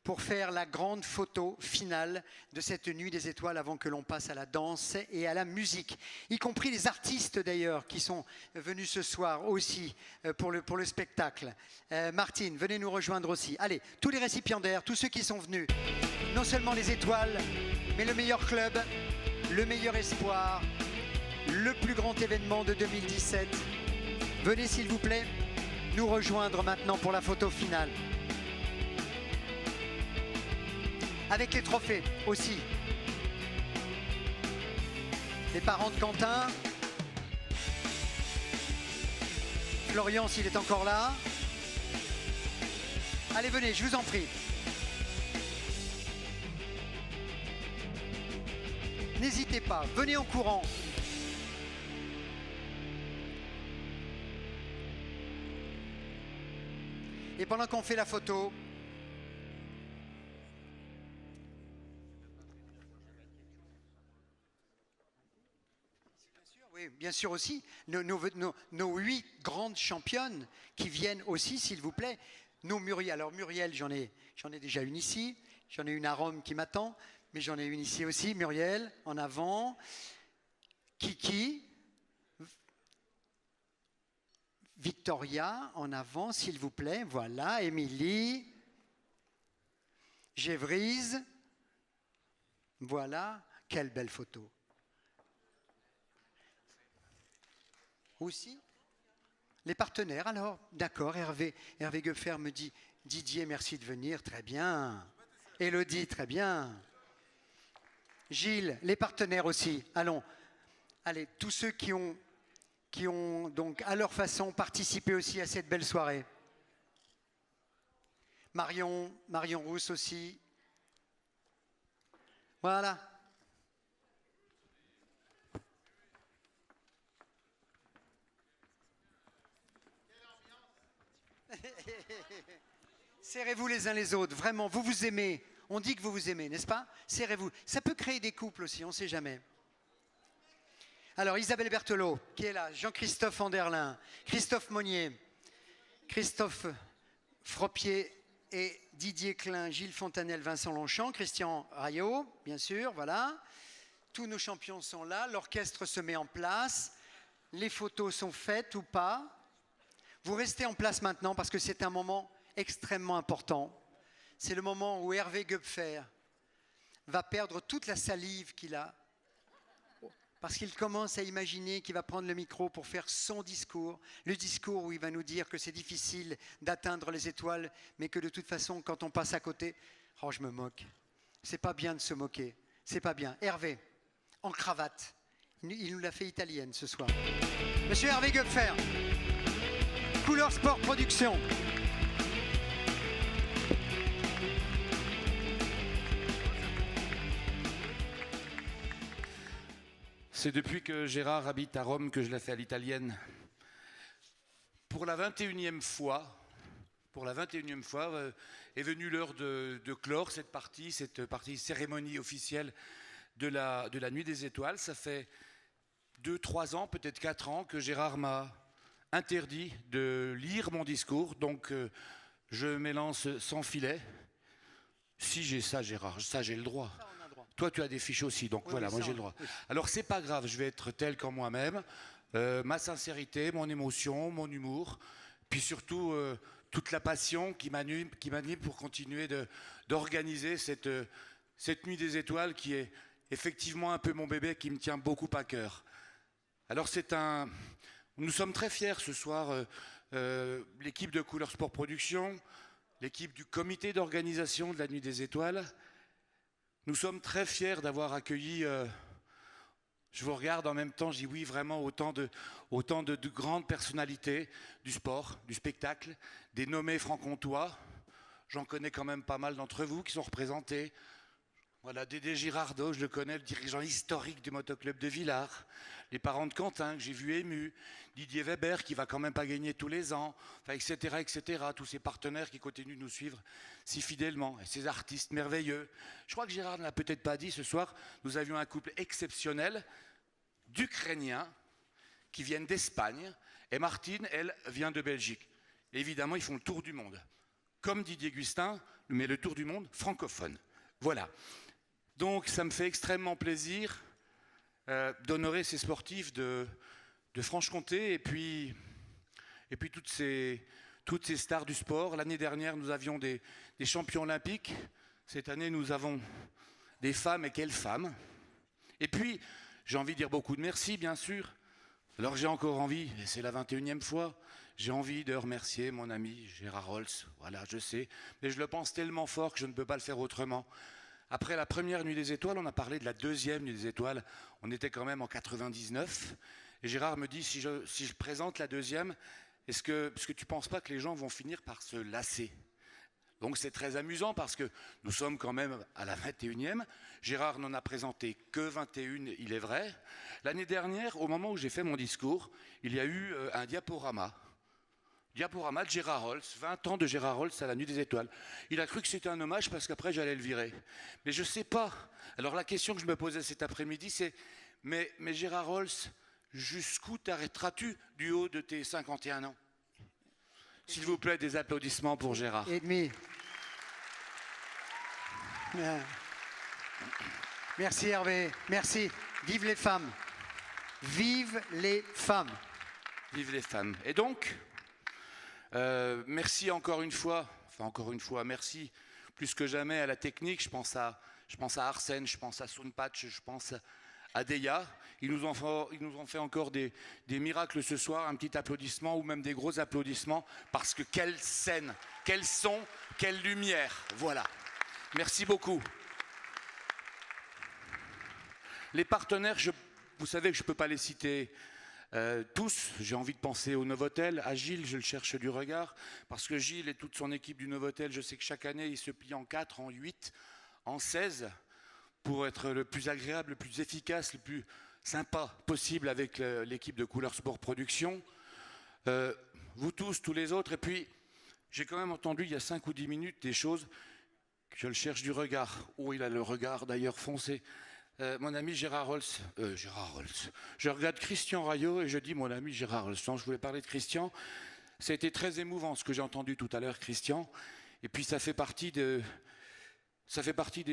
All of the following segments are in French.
pour faire la grande photo finale de cette nuit des étoiles avant que l'on passe à la danse et à la musique, y compris les artistes d'ailleurs qui sont venus ce soir aussi pour le spectacle. Martine, venez nous rejoindre aussi. Allez, tous les récipiendaires, tous ceux qui sont venus, non seulement les étoiles, mais le meilleur club, le meilleur espoir, le plus grand événement de 2017. Venez s'il vous plaît nous rejoindre maintenant pour la photo finale. Avec les trophées aussi. Les parents de Quentin. Florian s'il est encore là. Allez, venez, je vous en prie. N'hésitez pas, venez en courant. Et pendant qu'on fait la photo, oui, bien sûr aussi, nos 8 grandes championnes qui viennent aussi, s'il vous plaît. Nos Muriel, alors Muriel, j'en ai déjà une ici, j'en ai une à Rome qui m'attend, mais j'en ai une ici aussi, Muriel, en avant. Kiki, Victoria, en avant, s'il vous plaît, voilà, Émilie, Gévrise, voilà, quelle belle photo. Aussi les partenaires, alors, d'accord, Hervé Goepfer me dit, Didier, merci de venir, très bien. Élodie, très bien. Gilles, les partenaires aussi, allons. Allez, tous ceux qui ont donc à leur façon participé aussi à cette belle soirée. Marion Rousse aussi. Voilà. Serrez-vous les uns les autres, vraiment, vous vous aimez. On dit que vous vous aimez, n'est-ce pas? Serrez-vous. Ça peut créer des couples aussi, on ne sait jamais. Alors, Isabelle Berthelot, qui est là, Jean-Christophe Anderlin, Christophe Monnier, Christophe Fropier et Didier Klein, Gilles Fontanel, Vincent Longchamp, Christian Rayot, bien sûr, voilà. Tous nos champions sont là, l'orchestre se met en place, les photos sont faites ou pas. Vous restez en place maintenant parce que c'est un moment extrêmement important. C'est le moment où Hervé Goepfer va perdre toute la salive qu'il a parce qu'il commence à imaginer qu'il va prendre le micro pour faire son discours, le discours où il va nous dire que c'est difficile d'atteindre les étoiles, mais que de toute façon, quand on passe à côté, oh, je me moque. C'est pas bien de se moquer, c'est pas bien. Hervé, en cravate, il nous l'a fait italienne ce soir. Monsieur Hervé Goepfer, Couleur Sport Production. C'est depuis que Gérard habite à Rome que je l'ai fait à l'italienne. Pour la 21e fois, est venue l'heure de clore cette partie cérémonie officielle de la Nuit des Étoiles. Ça fait 2-3 ans, peut-être 4 ans, que Gérard m'a interdit de lire mon discours. Donc, je m'élance sans filet. Si j'ai ça, Gérard, ça j'ai le droit. Toi, tu as des fiches aussi, donc oui, voilà, moi j'ai le droit. Oui. Alors, c'est pas grave, je vais être tel qu'en moi-même. Ma sincérité, mon émotion, mon humour, puis surtout toute la passion qui m'anime pour continuer d'organiser cette Nuit des Étoiles qui est effectivement un peu mon bébé qui me tient beaucoup à cœur. Alors, nous sommes très fiers ce soir, l'équipe de Couleur Sport Production, l'équipe du comité d'organisation de la Nuit des Étoiles. Nous sommes très fiers d'avoir accueilli, je vous regarde en même temps, je dis oui, vraiment autant de grandes personnalités du sport, du spectacle, des nommés franc-comtois. J'en connais quand même pas mal d'entre vous qui sont représentés. Voilà, Dédé Girardot, je le connais, le dirigeant historique du motoclub de Villars. Les parents de Quentin, que j'ai vu émus. Didier Weber, qui va quand même pas gagner tous les ans, enfin, etc., etc. Tous ces partenaires qui continuent de nous suivre si fidèlement. Et ces artistes merveilleux. Je crois que Gérard ne l'a peut-être pas dit ce soir. Nous avions un couple exceptionnel d'Ukrainiens qui viennent d'Espagne. Et Martine, elle, vient de Belgique. Et évidemment, ils font le tour du monde. Comme Didier Gustin, mais le tour du monde francophone. Voilà. Donc ça me fait extrêmement plaisir d'honorer ces sportifs de Franche-Comté et puis toutes ces stars du sport. L'année dernière, nous avions des champions olympiques. Cette année, nous avons des femmes, et quelles femmes. Et puis, j'ai envie de dire beaucoup de merci, bien sûr. Alors j'ai encore envie, et c'est la 21e fois, j'ai envie de remercier mon ami Gérard Holtz. Voilà, je sais, mais je le pense tellement fort que je ne peux pas le faire autrement. Après la première Nuit des Étoiles, on a parlé de la deuxième Nuit des Étoiles. On était quand même en 99. Et Gérard me dit, si je présente la deuxième, est-ce que tu ne penses pas que les gens vont finir par se lasser? Donc c'est très amusant parce que nous sommes quand même à la 21e. Gérard n'en a présenté que 21, il est vrai. L'année dernière, au moment où j'ai fait mon discours, il y a eu un diaporama. Diaporama de Gérard Holtz, 20 ans de Gérard Holtz à la Nuit des Étoiles. Il a cru que c'était un hommage parce qu'après j'allais le virer. Mais je ne sais pas. Alors la question que je me posais cet après-midi, c'est mais Gérard Holtz, jusqu'où t'arrêteras-tu du haut de tes 51 ans? S'il vous plaît, des applaudissements pour Gérard. Et demi. Merci Hervé, merci. Vive les femmes. Vive les femmes. Vive les femmes. Et donc, merci encore une fois, merci plus que jamais à la technique. Je pense à Arsène, je pense à Soundpatch, je pense à Deya. Ils nous ont fait encore des miracles ce soir, un petit applaudissement ou même des gros applaudissements, parce que quelle scène, quel son, quelle lumière, voilà. Merci beaucoup. Les partenaires, vous savez que je ne peux pas les citer tous. J'ai envie de penser au Novotel, à Gilles, je le cherche du regard, parce que Gilles et toute son équipe du Novotel, je sais que chaque année, ils se plient en 4, en 8, en 16, pour être le plus agréable, le plus efficace, le plus sympa possible avec l'équipe de Couleur Sport Production. Vous tous les autres. Et puis, j'ai quand même entendu il y a 5 ou 10 minutes des choses que je le cherche du regard. Oh, il a le regard d'ailleurs foncé. Mon ami Gérard Holtz. Je regarde Christian Rayot et je dis mon ami Gérard Holtz. Non, je voulais parler de Christian. Ça a été très émouvant ce que j'ai entendu tout à l'heure, Christian. Et puis ça fait partie des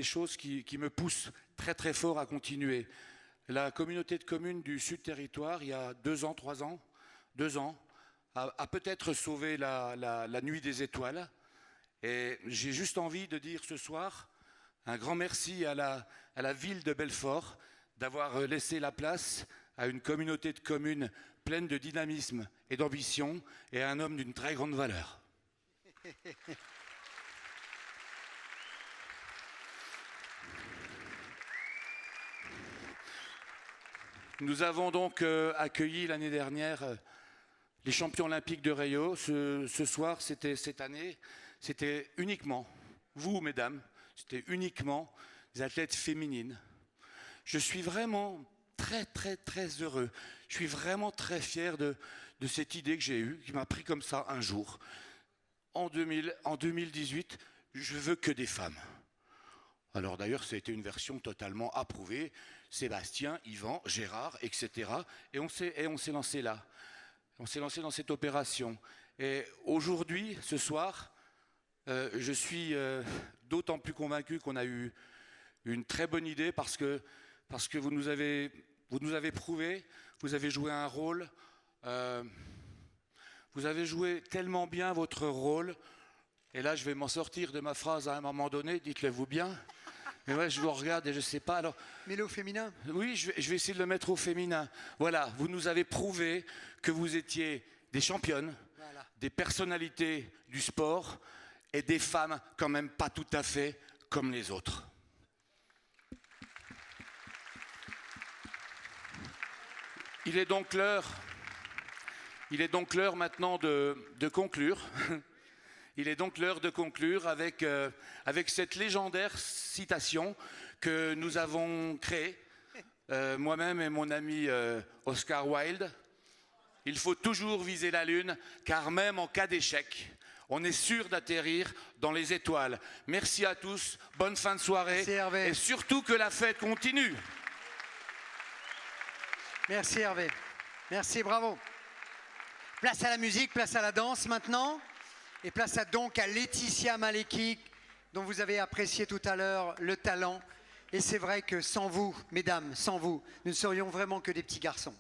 choses qui me poussent très très fort à continuer. La communauté de communes du Sud Territoire, il y a 2 ans, 3 ans, 2 ans, a peut-être sauvé la Nuit des Étoiles. Et j'ai juste envie de dire ce soir un grand merci à la ville de Belfort d'avoir laissé la place à une communauté de communes pleine de dynamisme et d'ambition et à un homme d'une très grande valeur. Nous avons donc accueilli l'année dernière les champions olympiques de Rio. Ce soir, cette année, c'était uniquement, vous mesdames, c'était uniquement des athlètes féminines. Je suis vraiment très très très heureux. Je suis vraiment très fier de cette idée que j'ai eue, qui m'a pris comme ça un jour. En 2018, je veux que des femmes. Alors d'ailleurs, ça a été une version totalement approuvée. Sébastien, Yvan, Gérard, etc. Et on s'est lancé là. On s'est lancé dans cette opération. Et aujourd'hui, ce soir, je suis d'autant plus convaincu qu'on a eu une très bonne idée parce que vous nous avez prouvé, vous avez joué un rôle, vous avez joué tellement bien votre rôle. Et là, je vais m'en sortir de ma phrase à un moment donné, dites-le-vous bien. Mais ouais, je vous regarde et je ne sais pas. Alors, mets-le au féminin. Oui, je vais essayer de le mettre au féminin. Voilà, vous nous avez prouvé que vous étiez des championnes, voilà, des personnalités du sport et des femmes quand même pas tout à fait comme les autres. Il est donc l'heure maintenant de conclure. Il est donc l'heure de conclure avec cette légendaire citation que nous avons créée, moi-même et mon ami Oscar Wilde. Il faut toujours viser la lune, car même en cas d'échec, on est sûr d'atterrir dans les étoiles. Merci à tous, bonne fin de soirée. Merci Hervé. Et surtout que la fête continue. Merci Hervé. Merci, bravo. Place à la musique, place à la danse maintenant. Et place donc à Laetitia Maleki dont vous avez apprécié tout à l'heure le talent. Et c'est vrai que sans vous, mesdames, sans vous, nous ne serions vraiment que des petits garçons.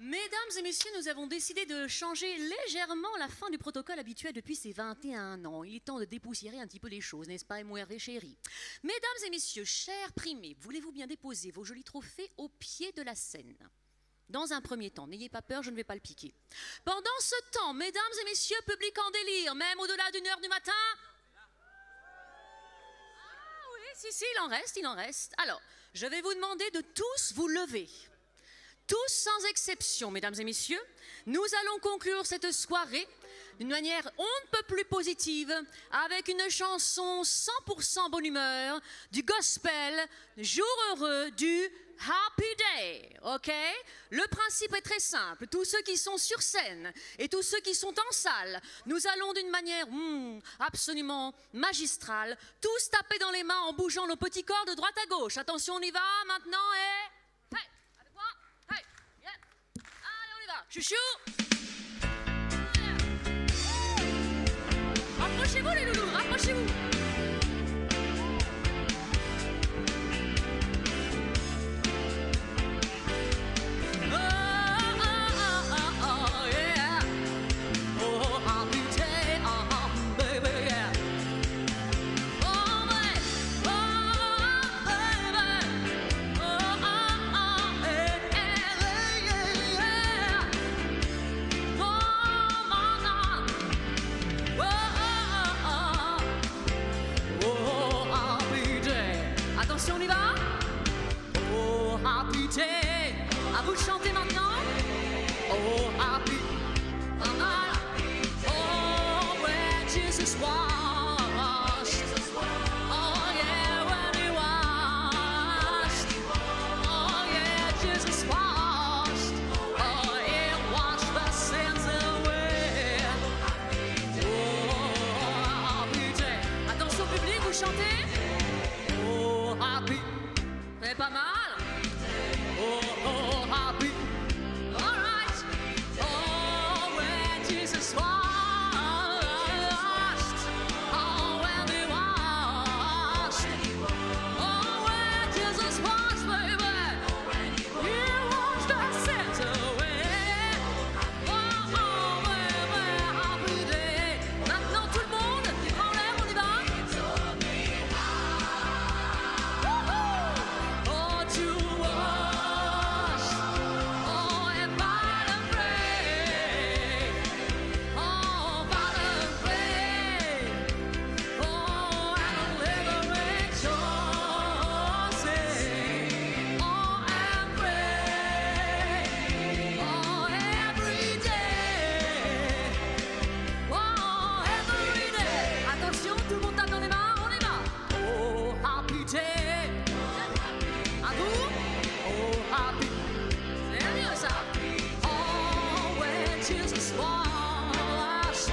Mesdames et messieurs, nous avons décidé de changer légèrement la fin du protocole habituel depuis ces 21 ans. Il est temps de dépoussiérer un petit peu les choses, n'est-ce pas, MORV chérie? Mesdames et messieurs, chers primés, voulez-vous bien déposer vos jolis trophées au pied de la scène? Dans un premier temps, n'ayez pas peur, je ne vais pas le piquer. Pendant ce temps, mesdames et messieurs, public en délire, même au-delà d'1h du matin. Ah oui, si, il en reste. Alors, je vais vous demander de tous vous lever. Tous sans exception, mesdames et messieurs, nous allons conclure cette soirée d'une manière on ne peut plus positive, avec une chanson 100% bonne humeur, du gospel, jour heureux, du Happy Day, ok? Le principe est très simple, tous ceux qui sont sur scène et tous ceux qui sont en salle, nous allons d'une manière absolument magistrale, tous taper dans les mains en bougeant nos petits corps de droite à gauche. Attention, on y va maintenant et... Chouchou! Rapprochez-vous les loulous, rapprochez-vous! À vous de chanter maintenant. Oh, happy. Oh, where Jesus washed. Oh, yeah, when he washed. Oh, yeah, Jesus washed. Oh, he washed the sins away. Oh, happy day. Attention public, vous chantez. Oh, happy. C'est pas mal. Oh, happy. All right. Oh, where Jesus washed. Oh, when he washed. Oh, where Jesus washed, baby. He washed the sins away. Oh, where happy day. Maintenant, tout le monde, qui prend l'air, on y va. Oh, to wash. Oh, and Father pray. Oh, Father pray. Oh, and liberate your sin. Oh, and pray. Oh, every day. Oh, every day. Attention, tout le monde tape dans les mains, on y va. Oh, happy day. À vous. Oh, happy. C'est mieux ça. Oh, when Jesus washed.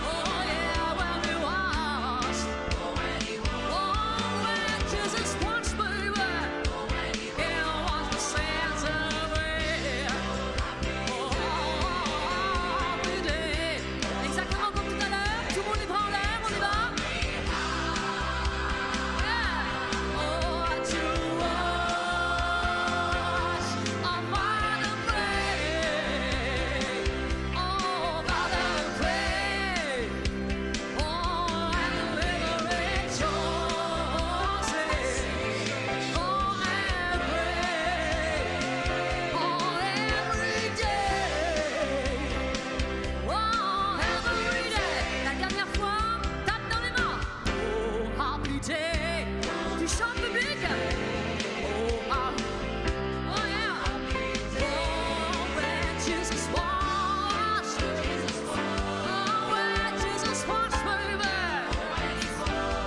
Oh, yeah, when he washed. Oh, when Jesus washed, baby. He washed the sins away. Oh, happy day. Exactement comme tout à l'heure. Tout le monde les bras en l'air, on y va. Oh, to wash. Oh, Father pray. Oh, Father pray. Oh, and liberate your sin. Oh, and pray. Oh, every day. Oh, every day. La dernière fois, tape dans les mains. Oh, happy day. Tu chantes public. Oh, happy. Oh, yeah. Oh, when Jesus washed. Oh, when Jesus washed, baby.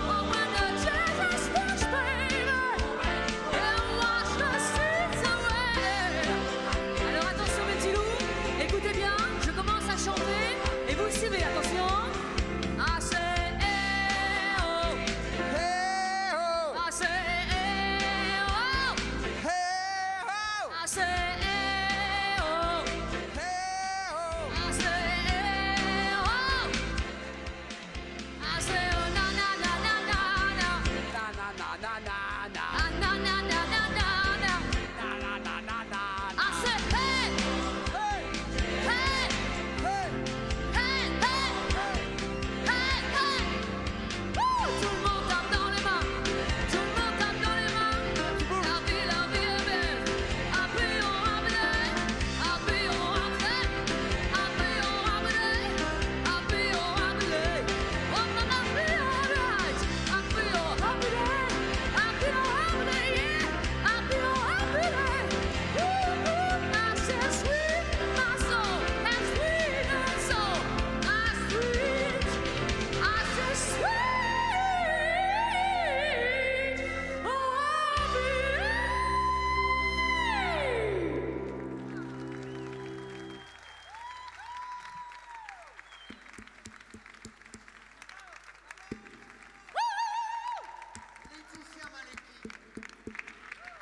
Oh, when the Jesus washed, baby. He washed the sins away. Alors attention mes petits loups, écoutez bien, je commence à chanter et vous suivez, attention. Ah c'est oh.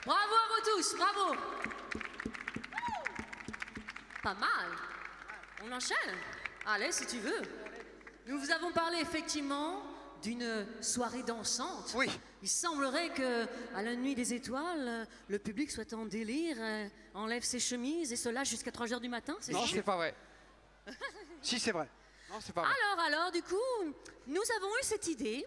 Bravo à vous tous, bravo. Pas mal. On enchaîne. Allez, si tu veux. Nous vous avons parlé effectivement d'une soirée dansante. Oui. Il semblerait que, à la nuit des étoiles, le public soit en délire, enlève ses chemises et se lâche jusqu'à 3 heures du matin. C'est Non, ça c'est pas vrai. Si, c'est vrai. Non, c'est pas vrai. Alors, du coup, nous avons eu cette idée,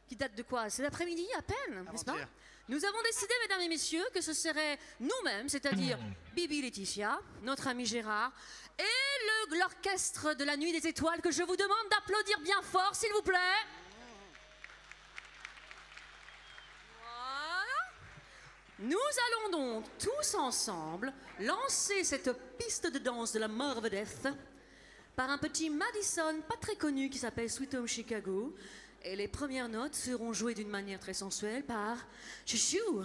qui date de quoi? C'est l'après-midi à peine, n'est-ce pas? Avant-hier. Nous avons décidé, mesdames et messieurs, que ce serait nous-mêmes, c'est-à-dire Bibi Laetitia, notre ami Gérard, et l'orchestre de la Nuit des Étoiles, que je vous demande d'applaudir bien fort, s'il vous plaît. Voilà. Nous allons donc tous ensemble lancer cette piste de danse de la Marvedeth par un petit Madison pas très connu qui s'appelle Sweet Home Chicago. Et les premières notes seront jouées d'une manière très sensuelle par Chouchou.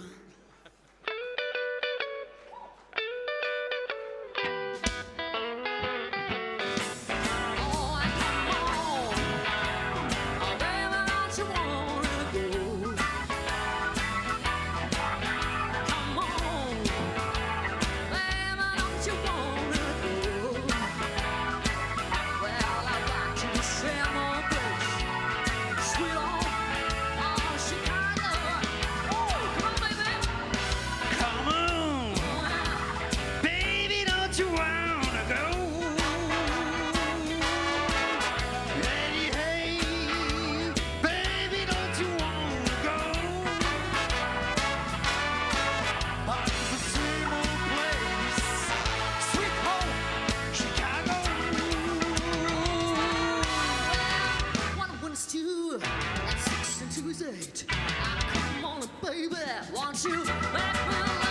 Come on, baby, don't you wanna go? Hey, hey, baby, don't you wanna go? Back to the same old place, sweet home, Chicago. One wants to, and 6 and 2 is 8. Come on, baby, won't you?